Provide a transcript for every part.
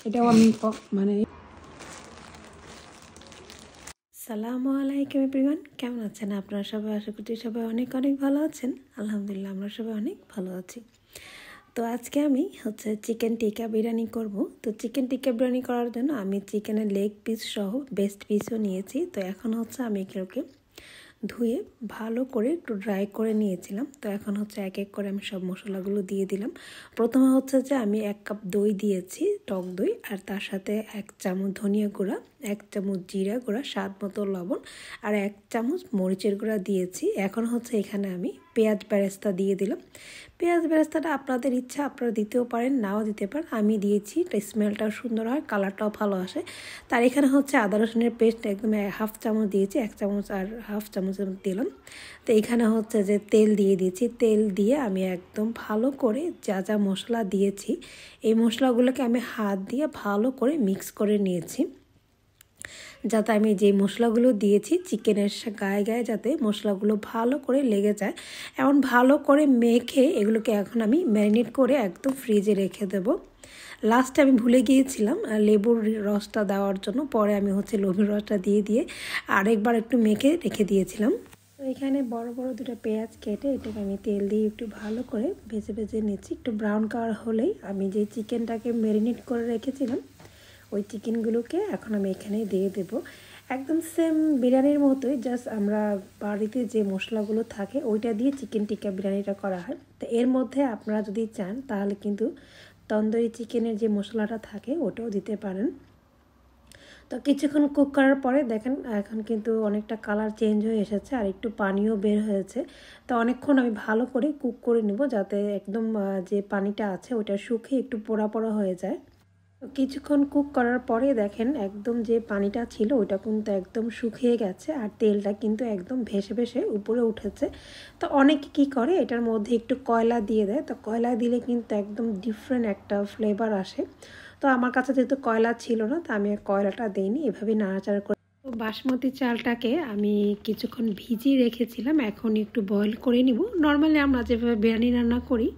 এটাও আমি মানে সালামু আলাইকুম এভরিওয়ান, কেমন আছেন আপনারা সবাই? আশা করছি সবাই অনেক অনেক ভালো আছেন। আলহামদুলিল্লাহ আমরা সবাই অনেক ভালো আছি। তো আজকে আমি চিকেন টিক্কা বিরিয়ানি করব। তো চিকেন টিক্কা বিরিয়ানি করার জন্য আমি চিকেনের লেগ পিস সহ বেস্ট পিসও নিয়েছি। তো এখন আমি এগুলোকে ধুয়ে ভালো করে একটু ড্রাই করে নিয়েছিলাম। তো এখন এক এক করে আমি সব মশলাগুলো দিয়ে দিলাম। প্রথমে যে আমি 1 কাপ দই দিয়েছি, টক দই, আর তার সাথে 1 চামচ ধনিয়া গুঁড়া, 1 চামচ জিরা গুঁড়া, স্বাদ মতো লবণ, আর 1 চামচ মরিচের গুঁড়া দিয়েছি। এখন এখানে আমি পেঁয়াজ বেরেস্তা দিয়ে দিলাম। পেঁয়াজ বেরেস্তাটা আপনাদের ইচ্ছা, আপনারা দিতেও পারেন, নাও দিতে পারেন। আমি দিয়েছি, স্মেলটাও সুন্দর হয়, কালারটাও ভালো আসে। তার এখানে আদা রসুনের পেস্ট একদম 1/2 চামচ দিয়েছি, 1 চামচ আর 1/2 চামচ দিলাম। তো এখানে যে তেল দিয়ে দিয়েছি, তেল দিয়ে আমি একদম ভালো করে যা যা মশলা দিয়েছি এই মশলাগুলোকে আমি হাত দিয়ে ভালো করে মিক্স করে নিয়েছি, যাতে আমি যে মশলাগুলো দিয়েছি চিকেনের গায়ে গায়ে যাতে মশলাগুলো ভালো করে লেগে যায়। এমন ভালো করে মেখে এগুলোকে এখন আমি ম্যারিনেট করে একদম ফ্রিজে রেখে দেব। লাস্টে আমি ভুলে গিয়েছিলাম লেবুর রসটা দেওয়ার জন্য, পরে আমি লেবুর রসটা দিয়ে আরেকবার একটু মেখে রেখে দিয়েছিলাম। তো এখানে বড় বড় 2টা পেঁয়াজ কেটে এটাকে আমি তেল দিয়ে একটু ভালো করে ভেজে নিচ্ছি। একটু ব্রাউন কালার হলেই আমি যে চিকেনটাকে ম্যারিনেট করে রেখেছিলাম ওই চিকেনগুলোকে এখন আমি এখানে দিয়ে দেব। একদম সেম বিরিয়ানির মতোই, জাস্ট আমরা বাড়িতে যে মশলাগুলো থাকে ওইটা দিয়ে চিকেন টিক্কা বিরিয়ানিটা করা হয়। তো এর মধ্যে আপনারা যদি চান তাহলে কিন্তু তন্দুরি চিকেনের যে মশলাটা থাকে ওটাও দিতে পারেন। তো কিছুক্ষণ কুক করার পরে দেখেন এখন কিন্তু অনেকটা কালার চেঞ্জ হয়ে এসেছে আর একটু পানিও বের হয়েছে। তো অনেকক্ষণ আমি ভালো করে কুক করে নেব যাতে একদম যে পানিটা আছে ওটা শুকিয়ে একটু পোড়া পোড়া হয়ে যায়। কিছুক্ষণ কুক করার পরে দেখেন একদম যে পানিটা ছিল ওটা কিন্তু একদম শুকিয়ে গেছে আর তেলটা কিন্তু একদম ভেসে ভেসে উপরে উঠেছে। তো অনেকে কি করে এটার মধ্যে একটু কয়লা দিয়ে দেয়। তো কয়লা দিলে কিন্তু একদম ডিফারেন্ট একটা ফ্লেভার আসে। তো আমার কাছে যেহেতু কয়লা ছিল না, তো আমি কয়লাটা দিইনি, এভাবে নাড়াচাড়া করে। তো বাসমতি চালটাকে আমি কিছুক্ষণ ভিজিয়ে রেখেছিলাম, এখন একটু বয়েল করে নিব। নর্মালি আমরা যেভাবে বিরিয়ানি রান্না করি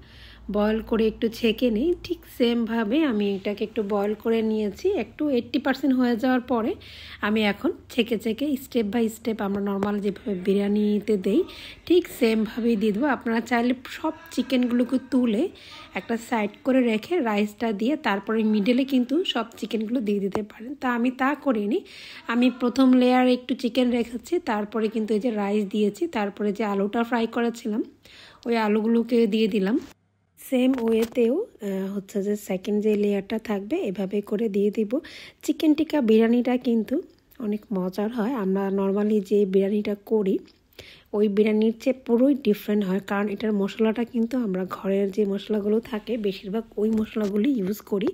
বয়েল করে একটু ছেঁকে নিই, ঠিক সেমভাবে আমি এটাকে একটু বয়েল করে নিয়েছি। একটু 80% হয়ে যাওয়ার পরে আমি এখন ছেঁকে স্টেপ বাই স্টেপ আমরা নর্মাল যেভাবে বিরিয়ানিতে দেই ঠিক সেমভাবেই দিয়ে দেবো। আপনারা চাইলে সব চিকেনগুলোকে তুলে একটা সাইড করে রেখে রাইসটা দিয়ে তারপরে মিডলে কিন্তু সব চিকেনগুলো দিয়ে দিতে পারেন। তা আমি তা করিনি, আমি প্রথম লেয়ার একটু চিকেন রেখেছি, তারপরে কিন্তু এই যে রাইস দিয়েছি, তারপরে যে আলুটা ফ্রাই করেছিলাম ওই আলুগুলোকে দিয়ে দিলাম। সেম ওয়েতেও যে সেকেন্ড যে লেয়ারটা থাকবে এভাবে করে দিয়ে দিব। চিকেন টিক্কা বিরিয়ানিটা কিন্তু অনেক মজার হয়। আমরা নর্মালি যে বিরিয়ানিটা করি ওই বিরিয়ানির চেয়ে পুরোই ডিফারেন্ট হয়, কারণ এটার মশলাটা কিন্তু আমরা ঘরের যে মশলাগুলো থাকে বেশিরভাগ ওই মশলাগুলি ইউজ করি।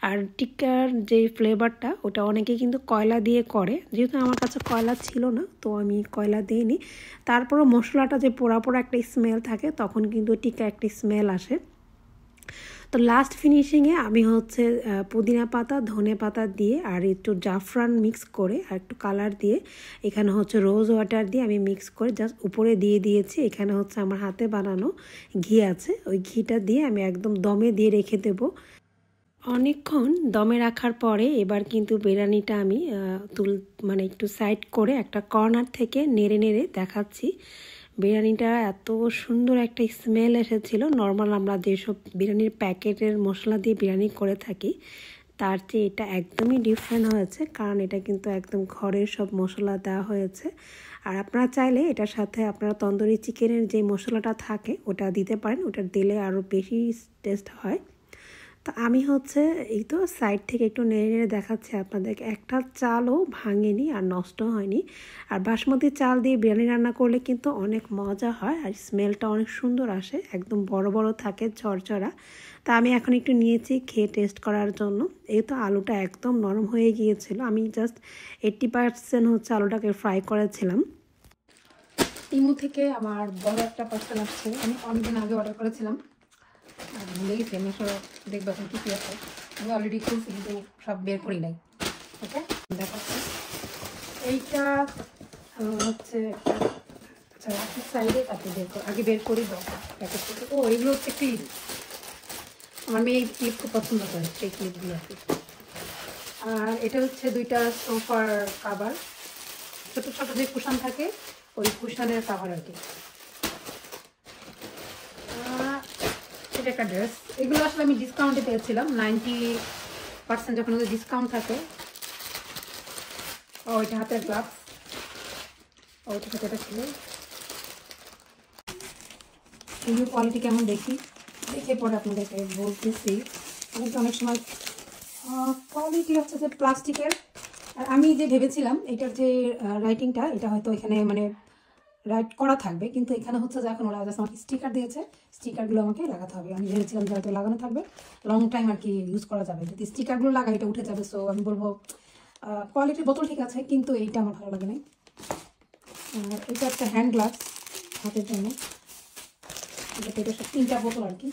আর টিক্কার যে ফ্লেভারটা ওটা অনেকে কিন্তু কয়লা দিয়ে করে, যেহেতু আমার কাছে কয়লা ছিল না তো আমি কয়লা দিইনি। তারপরও মশলাটা যে পোড়া পোড়া একটা স্মেল থাকে তখন কিন্তু টিক্কা একটা স্মেল আসে। তো লাস্ট ফিনিশিংয়ে আমি পুদিনা পাতা, ধনে পাতা দিয়ে আর একটু জাফরান মিক্স করে আর একটু কালার দিয়ে এখানে রোজ ওয়াটার দিয়ে আমি মিক্স করে জাস্ট উপরে দিয়ে দিয়েছি। এখানে আমার হাতে বানানো ঘি আছে, ওই ঘিটা দিয়ে আমি একদম দমে দিয়ে রেখে দেবো। অনেকক্ষণ দমে রাখার পরে এবার কিন্তু বিরিয়ানিটা আমি একটু সাইড করে একটা কর্নার থেকে নেড়ে নেড়ে দেখাচ্ছি। বিরিয়ানিটা এত সুন্দর একটা স্মেল এসেছিল। নর্মাল আমরা যেসব বিরিয়ানির প্যাকেটের মশলা দিয়ে বিরিয়ানি করে থাকি তার চেয়ে এটা একদমই ডিফারেন্ট হয়েছে, কারণ এটা কিন্তু একদম ঘরের সব মশলা দেওয়া হয়েছে। আর আপনারা চাইলে এটার সাথে আপনারা তন্দুরি চিকেনের যে মশলাটা থাকে ওটা দিতে পারেন, ওটা দিলে আরও বেশি টেস্ট হয়। তো আমি এই তো সাইড থেকে একটু নেড়ে নেড়ে দেখাচ্ছি আপনাদেরকে। একটা চালও ভাঙেনি আর নষ্ট হয়নি। আর বাসমতি চাল দিয়ে বিরিয়ানি রান্না করলে কিন্তু অনেক মজা হয় আর স্মেলটা অনেক সুন্দর আসে, একদম বড় বড় থাকে ঝরঝরা। তা আমি এখন একটু নিয়েছি খেয়ে টেস্ট করার জন্য। এই তো আলুটা একদম নরম হয়ে গিয়েছিল, আমি জাস্ট 80% আলুটাকে ফ্রাই করেছিলাম। ইমু থেকে আমার বড় একটা পার্সেল আসছে, আমি অনেকদিন আগে অর্ডার করেছিলাম, ভুলে গেছি। আমি সব দেখবো এখন কী কী আছে। আমি অলরেডি খুলছি কিন্তু সব বের করি নাই। ওকে দেখাচ্ছি। এইটা আচ্ছা সাইডে তাকে আগে বের করি দাও প্যাকেট থেকে। ও এগুলো ক্লিপ, আমার মেয়ে এই ক্লিপ খুব পছন্দ করে, সেই ক্লিপগুলো আছে। আর এটা হচ্ছে দুইটা সোফার কাভার, ছোট ছোট যে কুশন থাকে ওই কুশনের কাভার আর কি। এটা একটা ড্রেস, এগুলো আসলে আমি ডিসকাউন্টে পেয়েছিলাম 90% যখন ওদের ডিসকাউন্ট থাকে। ও এটা হাতের গ্লাভস, ওইটা সাথে এটা ছিল। এগুলোর কোয়ালিটি কেমন দেখি, দেখে পরে আপনাদেরকে বলতেছি। অনেক সময় কোয়ালিটি হচ্ছে যে প্লাস্টিকের। আর আমি যে ভেবেছিলাম এটার যে রাইটিংটা, এটা হয়তো এখানে মানে রাইট করা থাকবে, কিন্তু এখানে হচ্ছে যে এখন ওরা আমাকে স্টিকার দিয়েছে, স্টিকারগুলো আমাকে লাগাতে হবে। আমি ভেবেছিলাম যে হয়তো লাগানো থাকবে, লং টাইম আর কি ইউজ করা যাবে। যদি স্টিকারগুলো লাগাই এটা উঠে যাবে। সো আমি বলবো কোয়ালিটির বোতল ঠিক আছে, কিন্তু এইটা আমার ভালো লাগে না। এটা একটা হ্যান্ড গ্লাভস হাতের জন্য, এটা সব 3টা বোতল আর কি,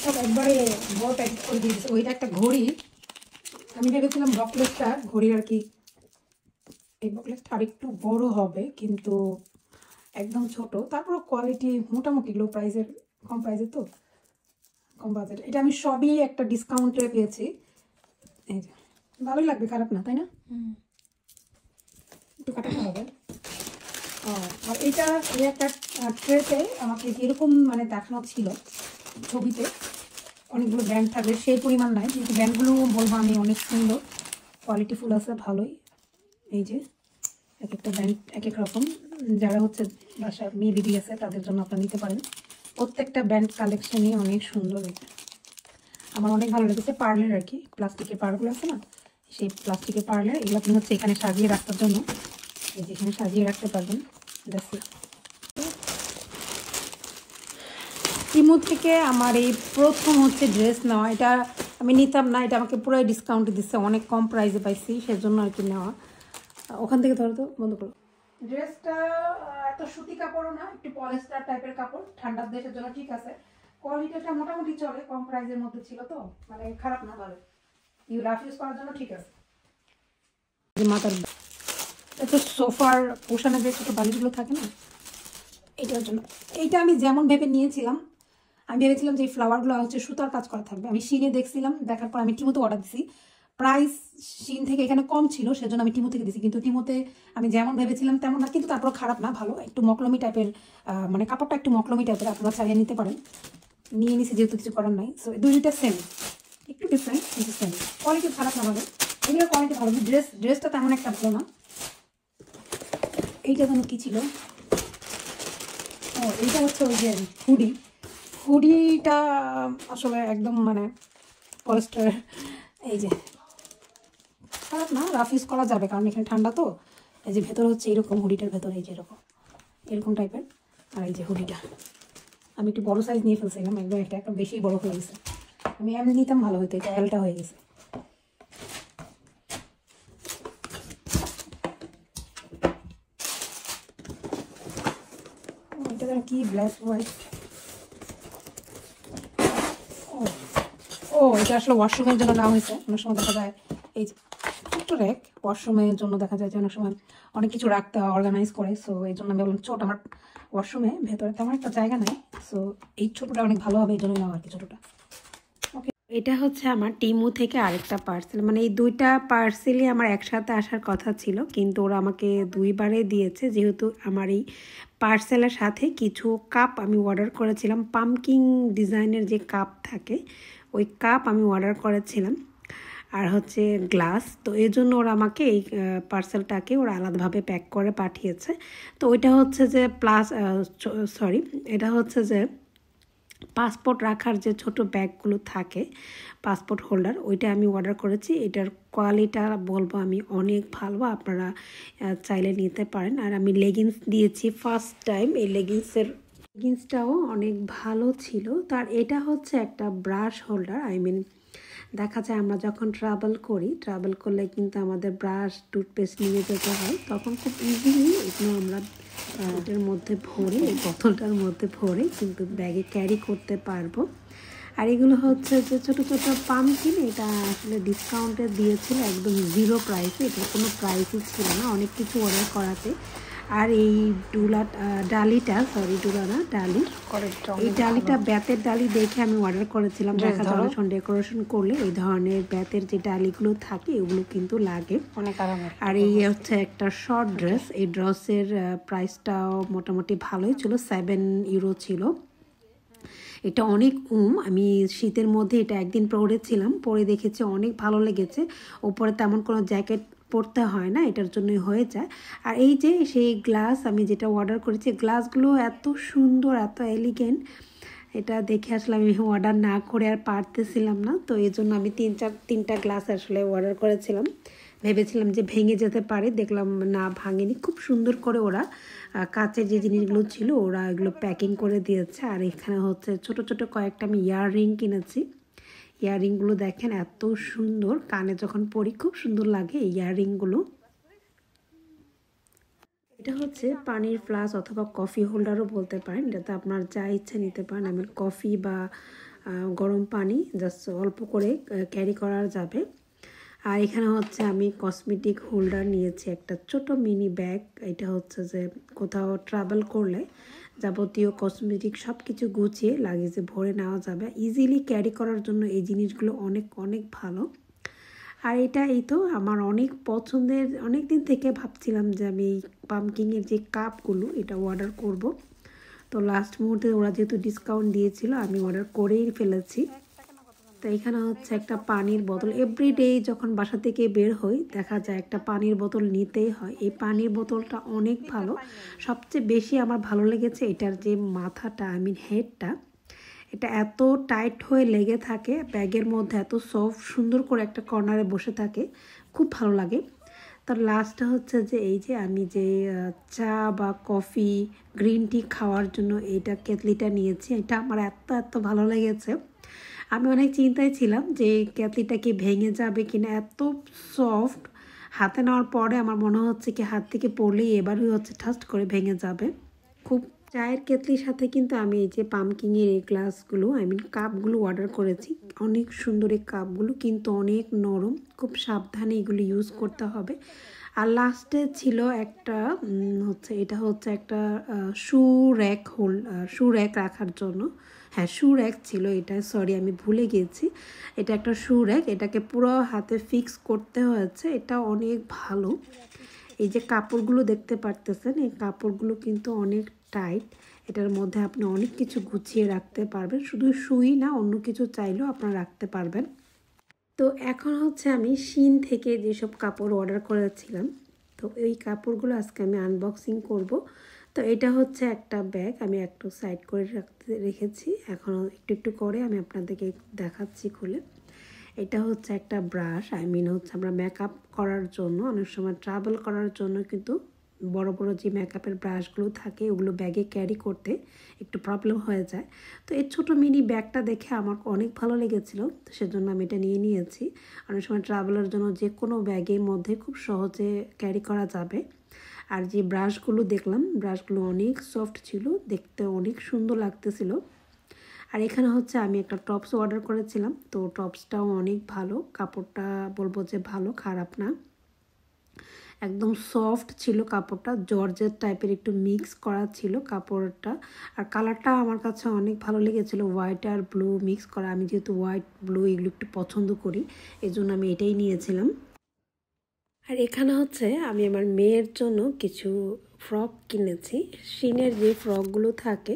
সব একবারে বড় প্যাকেট করে দিয়েছে। ওইটা একটা ঘড়ি, আমি ভেবেছিলাম বকলেসটা ঘড়ির আর কি, এই বকলেসটা আর একটু বড় হবে, কিন্তু একদম ছোট। তারপর কোয়ালিটি মোটামুটি লো প্রাইসের, কম প্রাইসে তো, কম বাজেট। এটা আমি সবই একটা ডিসকাউন্টে পেয়েছি। এই যে ভালোই লাগবে, খারাপ না, তাই না? একটু কাটাতে হবে। আর এটা এই একটা ট্রেতে আমাকে যেরকম মানে দেখানো ছিল ছবিতে, অনেকগুলো ব্যান্ড থাকবে, সেই পরিমাণ নাই, কিন্তু ব্যান্ডগুলো বলবো আমি অনেক সুন্দর, কোয়ালিটিফুল আছে, ভালোই। এই যে এক একটা ব্যান্ড এক এক রকম, যারা হচ্ছে বাসার মেয়ে দিদি আছে তাদের জন্য আপনারা নিতে পারেন। প্রত্যেকটা ব্যান্ড কালেকশনই অনেক সুন্দর। এটা আমার অনেক ভালো লেগেছে, পার্লের আর কি, প্লাস্টিকের পার্লগুলো আছে না, সেই প্লাস্টিকের পার্লের। এগুলো আপনি হচ্ছে এখানে সাজিয়ে রাখার জন্য, এই যে এখানে সাজিয়ে রাখতে পারবেন। টিমু থেকে আমার এই প্রথম হচ্ছে ড্রেস নেওয়া। এটা আমি নিতাম না, এটা আমাকে পুরো ডিসকাউন্টে দিচ্ছে, অনেক কম প্রাইসে পাইছি, সেজন্য আর কি নেওয়া। ওখান থেকে ধরো তো, বন্ধ করো। ড্রেসটা এত সুতি কাপড়ও না, একটু পলিস্টার টাইপের কাপড়, ঠান্ডার দেশের জন্য ঠিক আছে। কোয়ালিটিটা মোটামুটি চলে, কম প্রাইসের মধ্যে ছিল তো, মানে খারাপ না, ভালো, রাফ ইউজ করার জন্য ঠিক আছে। মাথার একটু সোফার পোষানো যে ছোটো বালিশগুলো থাকে না, এইটার জন্য। এইটা আমি যেমন ভেবে নিয়েছিলাম, আমি ভেবেছিলাম যে এই ফ্লাওয়ারগুলো হচ্ছে সুতার কাজ করা থাকবে। আমি শিনে দেখছিলাম, দেখার পর আমি টিমুতে অর্ডার দিছি। প্রাইস শিন থেকে এখানে কম ছিল, সেজন্য আমি টিমু থেকে দিছি। কিন্তু টিমুতে আমি যেমন ভেবেছিলাম তেমন না, কিন্তু তারপর খারাপ না, ভালো। একটু মকলমি টাইপের, মানে কাপড়টা একটু মকলমি টাইপের, আপনারা চালিয়ে নিতে পারেন। নিয়ে নিছি যেহেতু, কিছু করার নাই। সো দুইটা সেম, একটু ডিফারেন্ট কিন্তু সেম। কোয়ালিটি খারাপ না, ভালো, এগুলোর কোয়ালিটি ভালো। ড্রেসটা তেমন একটা ভালো না। এইটা যেন কি ছিল, ও এইটা হচ্ছে ওই যে হুডিটা আসলে একদম মানে পলিস্টার। এই যে খারাপ না, রাফ ইউজ করা যাবে, কারণ এখানে ঠান্ডা তো। এই যে ভেতরে হচ্ছে এরকম, হুডিটার ভেতরে এই যে এরকম টাইপের। আর এই যে হুডিটা আমি একটু বড় সাইজ নিয়ে ফেলছিলাম, একদম একটা বেশি বড় হয়ে গেছে। আমি এমনি নিতাম ভালো হতো, এটা এলটা হয়ে গেছে। এটা কি ব্ল্যাক হোয়াইট, ও এটা আসলে ওয়াশরুমের জন্য নেওয়া হয়েছে। অনেক সময় দেখা যায় এই ছোট্ট র্যাক, ওয়াশরুমের জন্য দেখা যায় যে অনেক সময় অনেক কিছু রাখতে অর্গানাইজ করে। সো এই জন্য আমি বললাম, ছোট আমার ওয়াশরুমে ভেতরে তেমন একটা জায়গা নেই, সো এই ছোটটা অনেক ভালো হবে, এই জন্য নেওয়া আর কি, ছোটটা। এটা হচ্ছে আমার টিমু থেকে আরেকটা পার্সেল, মানে এই দুইটা পার্সেলই আমার একসাথে আসার কথা ছিল, কিন্তু ওরা আমাকে দুইবারে দিয়েছে। যেহেতু আমার এই পার্সেলের সাথে কিছু কাপ আমি অর্ডার করেছিলাম, পামকিন ডিজাইনের যে কাপ থাকে ওই কাপ আমি অর্ডার করেছিলাম, আর হচ্ছে গ্লাস। তো এই জন্য ওরা আমাকে এই পার্সেলটাকে ওরা আলাদাভাবে প্যাক করে পাঠিয়েছে। তো ওইটা হচ্ছে যে এটা হচ্ছে যে পাসপোর্ট রাখার যে ছোট ব্যাগগুলো থাকে, পাসপোর্ট হোল্ডার, ওইটা আমি অর্ডার করেছি। এটার কোয়ালিটিটা বলবো আমি অনেক ভালো, আপনারা চাইলে নিতে পারেন। আর আমি লেগিংস দিয়েছি ফার্স্ট টাইম, এই লেগিংসটাও অনেক ভালো ছিল। তার এটা হচ্ছে একটা ব্রাশ হোল্ডার, দেখা যায় আমরা যখন ট্রাভেল করলে কিন্তু আমাদের ব্রাশ টুথপেস্ট নিয়ে যেতে হয়, তখন খুব ইজিলি এগুলো আমরা এটার মধ্যে ভরে, এই বোতলটার মধ্যে ভরে কিন্তু ব্যাগে ক্যারি করতে পারবো। আর এগুলো হচ্ছে যে ছোটো ছোটো পামকিন, এটা আসলে ডিসকাউন্টে দিয়েছিল একদম 0 প্রাইসে, এটার কোনো প্রাইসই ছিল না অনেক কিছু অর্ডার করাতে। আর এই ডালিটা ডালি, এই ডালিটা বেতের ডালি দেখে আমি অর্ডার করেছিলাম। দেখা যায় ডেকোরেশন করলে এই ধরনের বেতের যে ডালিগুলো থাকে এগুলো কিন্তু লাগে অনেক আরামের। আর এই হচ্ছে একটা শর্ট ড্রেস, এই ড্রেসের প্রাইসটাও মোটামুটি ভালোই ছিল, 7 ইউরো ছিল। এটা অনেক আমি শীতের মধ্যে এটা একদিন পরেছিলাম, পরে দেখেছি অনেক ভালো লেগেছে। ওপরে তেমন কোনো জ্যাকেট পরতে হয় না, এটার জন্যই হয়ে যায়। আর এই যে সেই গ্লাস আমি যেটা অর্ডার করেছি, গ্লাসগুলো এত সুন্দর, এত এলিগেন্ট, এটা দেখে আসলে আমি অর্ডার না করে আর পারতেছিলাম না। তো এই জন্য আমি তিনটা গ্লাস আসলে অর্ডার করেছিলাম, ভেবেছিলাম যে ভেঙে যেতে পারে, দেখলাম না ভাঙেনি। খুব সুন্দর করে ওরা কাচের যে জিনিসগুলো ছিল ওরা এগুলো প্যাকিং করে দিয়েছে। আর এখানে হচ্ছে ছোট ছোট কয়েকটা আমি ইয়াররিং কিনেছি। ইয়াররিংগুলো দেখেন এত সুন্দর, কানে যখন পরি খুব সুন্দর লাগে এই ইয়াররিংগুলো। এটা হচ্ছে পানির ফ্লাস্ক অথবা কফি হোল্ডারও বলতে পারেন, এটাতে আপনার যা ইচ্ছা নিতে পারেন। আমি কফি বা গরম পানি জাস্ট অল্প করে ক্যারি করা যাবে। আর এখানে হচ্ছে আমি কসমেটিক হোল্ডার নিয়েছি, একটা ছোট মিনি ব্যাগ। এটা হচ্ছে যে কোথাও ট্রাভেল করলে যাবতীয় কসমেটিক সব কিছু গুছিয়ে লাগেজে ভরে নেওয়া যাবে, ইজিলি ক্যারি করার জন্য এই জিনিসগুলো অনেক অনেক ভালো। আর এই তো আমার অনেক পছন্দের, অনেক দিন থেকে ভাবছিলাম যে আমি এই পামকিংয়ের যে কাপগুলো এটা অর্ডার করব। তো লাস্ট মুহূর্তে ওরা যেহেতু ডিসকাউন্ট দিয়েছিল আমি অর্ডার করেই ফেলেছি। তো এখানে হচ্ছে একটা পানির বোতল, এভরিডে যখন বাসা থেকে বের হই দেখা যায় একটা পানির বোতল নিতেই হয়। এই পানির বোতলটা অনেক ভালো, সবচেয়ে বেশি আমার ভালো লেগেছে এটার যে মাথাটা, হেডটা, এটা এত টাইট হয়ে লেগে থাকে ব্যাগের মধ্যে, এত সফট, সুন্দর করে একটা কর্নারে বসে থাকে, খুব ভালো লাগে। তার লাস্টটা হচ্ছে যে এই যে আমি যে চা বা কফি, গ্রিন টি খাওয়ার জন্য এইটা কেতলিটা নিয়েছি, এটা আমার এত ভালো লেগেছে। আমি অনেক চিন্তায় ছিলাম যে কেতলিটা কি ভেঙে যাবে কিনা, এত সফট, হাতে নেওয়ার পরে আমার মনে হচ্ছে কি হাত থেকে পড়লেই এবারই হচ্ছে ঠাস্ট করে ভেঙে যাবে। খুব চায়ের কেতলির সাথে কিন্তু আমি এই যে পামকিংয়ের এই গ্লাসগুলো, কাপগুলো অর্ডার করেছি। অনেক সুন্দর এই কাপগুলো, কিন্তু অনেক নরম, খুব সাবধানে এগুলো ইউজ করতে হবে। আর লাস্টে ছিল একটা এটা হচ্ছে একটা শু র্যাক রাখার জন্য। হ্যাঁ, শু র্যাক ছিল এটা, সরি আমি ভুলে গিয়েছি। এটা একটা শু র্যাক, এটাকে পুরো হাতে ফিক্স করতে হয়েছে, এটা অনেক ভালো। এই যে কাপড়গুলো দেখতে পারতেছেন, এই কাপড়গুলো কিন্তু অনেক টাইট, এটার মধ্যে আপনি অনেক কিছু গুছিয়ে রাখতে পারবেন, শুধু শুই না অন্য কিছু চাইলেও আপনারা রাখতে পারবেন। তো এখন হচ্ছে আমি শিন থেকে যেসব কাপড় অর্ডার করেছিলাম, তো এই কাপড়গুলো আজকে আমি আনবক্সিং করব। তো এটা হচ্ছে একটা ব্যাগ, আমি একটু সাইড করে রেখেছি, এখন একটু করে আমি আপনাদেরকে দেখাচ্ছি খুলে। এটা হচ্ছে একটা ব্রাশ, হচ্ছে আমরা মেকআপ করার জন্য, অনেক সময় ট্রাভেল করার জন্য কিন্তু বড় বড় যে মেকআপের ব্রাশগুলো থাকে ওগুলো ব্যাগে ক্যারি করতে একটু প্রবলেম হয়ে যায়। তো এই ছোটো মিনি ব্যাগটা দেখে আমার অনেক ভালো লেগেছিলো, তো সেজন্য আমি এটা নিয়েছি। অনেক সময় ট্রাভেলের জন্য যে কোনো ব্যাগের মধ্যে খুব সহজে ক্যারি করা যাবে। আর যে ব্রাশগুলো দেখলাম, ব্রাশগুলো অনেক সফট ছিল, দেখতে অনেক সুন্দর লাগতেছিল। আর এখানে হচ্ছে আমি একটা টপস অর্ডার করেছিলাম, তো টপসটাও অনেক ভালো, কাপড়টা বলবো যে ভালো, খারাপ না, একদম সফট ছিল কাপড়টা, জর্জেট টাইপের একটু মিক্স করা ছিল কাপড়টা। আর কালারটা আমার কাছে অনেক ভালো লেগেছিলো, হোয়াইট আর ব্লু মিক্স করা। আমি যেহেতু হোয়াইট ব্লু এগুলো একটু পছন্দ করি, এই জন্য আমি এটাই নিয়েছিলাম। আর এখানে হচ্ছে আমি আমার মেয়ের জন্য কিছু ফ্রক কিনেছি। শিনের যে ফ্রকগুলো থাকে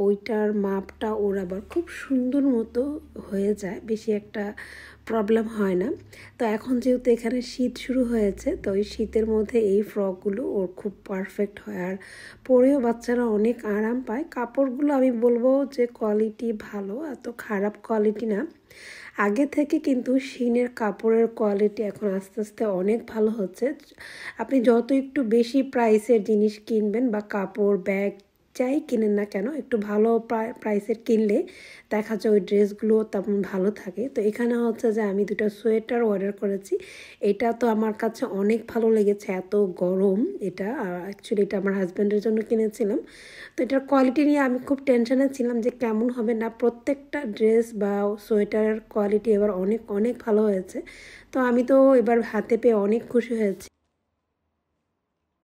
ওইটার মাপটা ওর আবার খুব সুন্দর মতো হয়ে যায়, বেশি একটা প্রবলেম হয় না। তো এখন যেহেতু এখানে শীত শুরু হয়েছে, তো এই শীতের মধ্যে এই ফ্রকগুলো ওর খুব পারফেক্ট হয়, আর পরেও বাচ্চারা অনেক আরাম পায়। কাপড়গুলো আমি বলবো যে কোয়ালিটি ভালো, এত খারাপ কোয়ালিটি না। আগে থেকে কিন্তু শিনের কাপড়ের কোয়ালিটি এখন আস্তে আস্তে অনেক ভালো হচ্ছে। আপনি যত একটু বেশি প্রাইসের জিনিস কিনবেন বা কাপড়, ব্যাগ যাই কিনেন না কেন, একটু ভালো প্রাইসের কিনলে দেখা যায় ওই ড্রেসগুলো তেমন ভালো থাকে। তো এখানে হচ্ছে যে আমি দুটো সোয়েটার অর্ডার করেছি, এটা তো আমার কাছে অনেক ভালো লেগেছে, এত গরম এটা। অ্যাকচুয়ালি এটা আমার হাজব্যান্ডের জন্য কিনেছিলাম। তো এটার কোয়ালিটি নিয়ে আমি খুব টেনশনে ছিলাম যে কেমন হবে না, প্রত্যেকটা ড্রেস বা সোয়েটারের কোয়ালিটি এবার অনেক অনেক ভালো হয়েছে। তো আমি তো এবার হাতে পেয়ে অনেক খুশি হয়েছি।